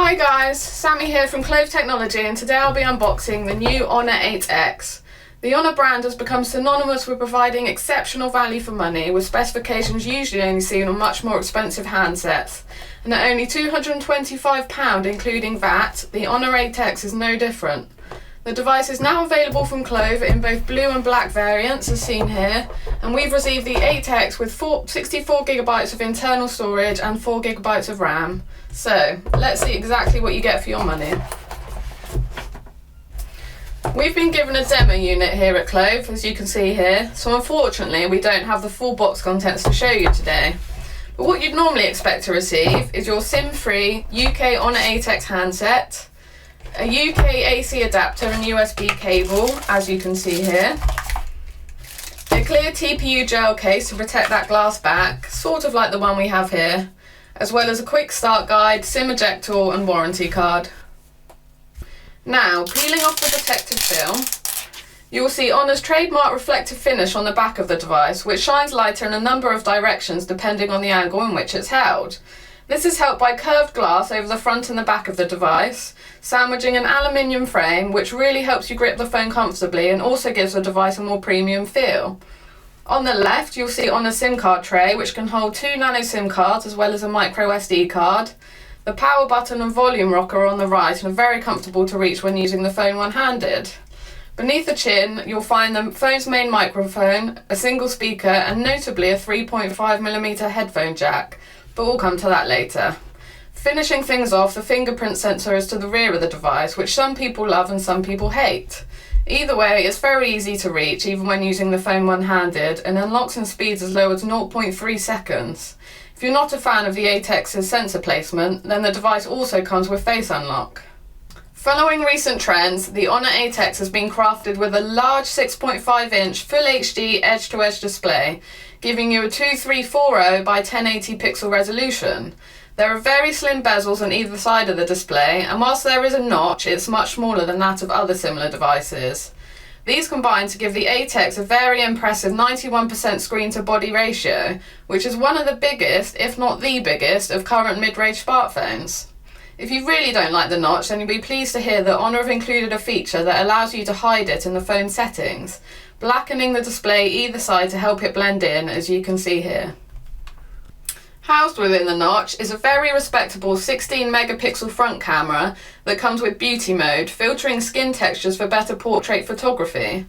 Hi guys, Sammy here from Clove Technology, and today I'll be unboxing the new Honor 8X. The Honor brand has become synonymous with providing exceptional value for money, with specifications usually only seen on much more expensive handsets. And at only £225 including VAT, the Honor 8X is no different. The device is now available from Clove in both blue and black variants as seen here, and we've received the 8X with 64GB of internal storage and 4GB of RAM. So let's see exactly what you get for your money. We've been given a demo unit here at Clove, as you can see here, so unfortunately we don't have the full box contents to show you today. But what you'd normally expect to receive is your SIM-free UK Honor 8X handset, a UK AC adapter and USB cable, as you can see here, a clear TPU gel case to protect that glass back, sort of like the one we have here, as well as a quick start guide, SIM ejector and warranty card. Now, peeling off the protective film, you will see Honor's trademark reflective finish on the back of the device, which shines lighter in a number of directions depending on the angle in which it's held. This is helped by curved glass over the front and the back of the device, sandwiching an aluminium frame which really helps you grip the phone comfortably and also gives the device a more premium feel. On the left you'll see Honor's SIM card tray, which can hold 2 nano SIM cards as well as a micro SD card. The power button and volume rocker are on the right and are very comfortable to reach when using the phone one-handed. Beneath the chin you'll find the phone's main microphone, a single speaker and notably a 3.5mm headphone jack, but we'll come to that later. Finishing things off, the fingerprint sensor is to the rear of the device, which some people love and some people hate. Either way, it's very easy to reach even when using the phone one-handed and unlocks in speeds as low as 0.3 seconds. If you're not a fan of the 8X's sensor placement, then the device also comes with face unlock. Following recent trends, the Honor 8X has been crafted with a large 6.5-inch Full HD edge-to-edge display, giving you a 2340 by 1080 pixel resolution. There are very slim bezels on either side of the display, and whilst there is a notch, it's much smaller than that of other similar devices. These combine to give the 8X a very impressive 91% screen-to-body ratio, which is one of the biggest, if not the biggest, of current mid-range smartphones. If you really don't like the notch, then you'll be pleased to hear that Honor have included a feature that allows you to hide it in the phone settings, blackening the display either side to help it blend in, as you can see here. Housed within the notch is a very respectable 16-megapixel front camera that comes with beauty mode, filtering skin textures for better portrait photography.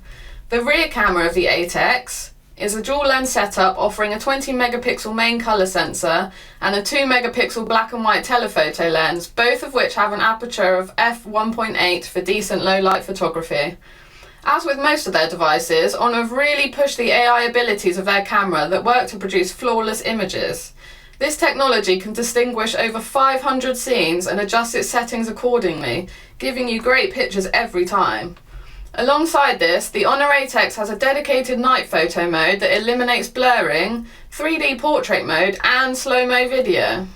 The rear camera of the 8X is a dual lens setup offering a 20-megapixel main colour sensor and a 2-megapixel black and white telephoto lens, both of which have an aperture of f1.8 for decent low-light photography. As with most of their devices, Honor have really pushed the AI abilities of their camera that work to produce flawless images. This technology can distinguish over 500 scenes and adjust its settings accordingly, giving you great pictures every time. Alongside this, the Honor 8X has a dedicated night photo mode that eliminates blurring, 3D portrait mode and slow-mo video.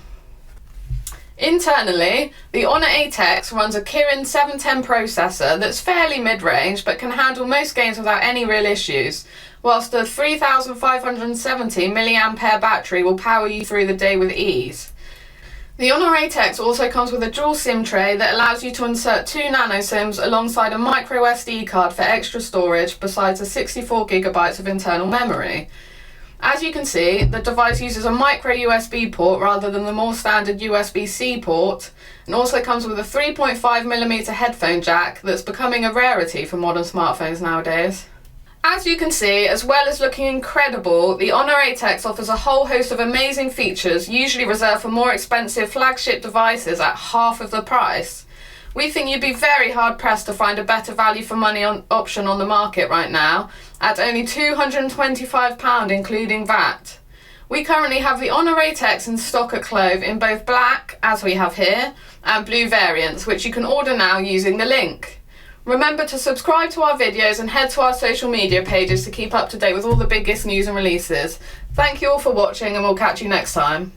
Internally, the Honor 8X runs a Kirin 710 processor that's fairly mid-range but can handle most games without any real issues, whilst the 3570 mAh battery will power you through the day with ease. The Honor 8X also comes with a dual SIM tray that allows you to insert 2 nano SIMs alongside a micro SD card for extra storage, besides a 64GB of internal memory. As you can see, the device uses a micro USB port rather than the more standard USB-C port, and also comes with a 3.5mm headphone jack that's becoming a rarity for modern smartphones nowadays. As you can see, as well as looking incredible, the Honor 8X offers a whole host of amazing features usually reserved for more expensive flagship devices at half of the price. We think you'd be very hard pressed to find a better value for money option on the market right now, at only £225 including VAT. We currently have the Honor 8X in stock at Clove in both black, as we have here, and blue variants, which you can order now using the link. Remember to subscribe to our videos and head to our social media pages to keep up to date with all the biggest news and releases. Thank you all for watching, and we'll catch you next time.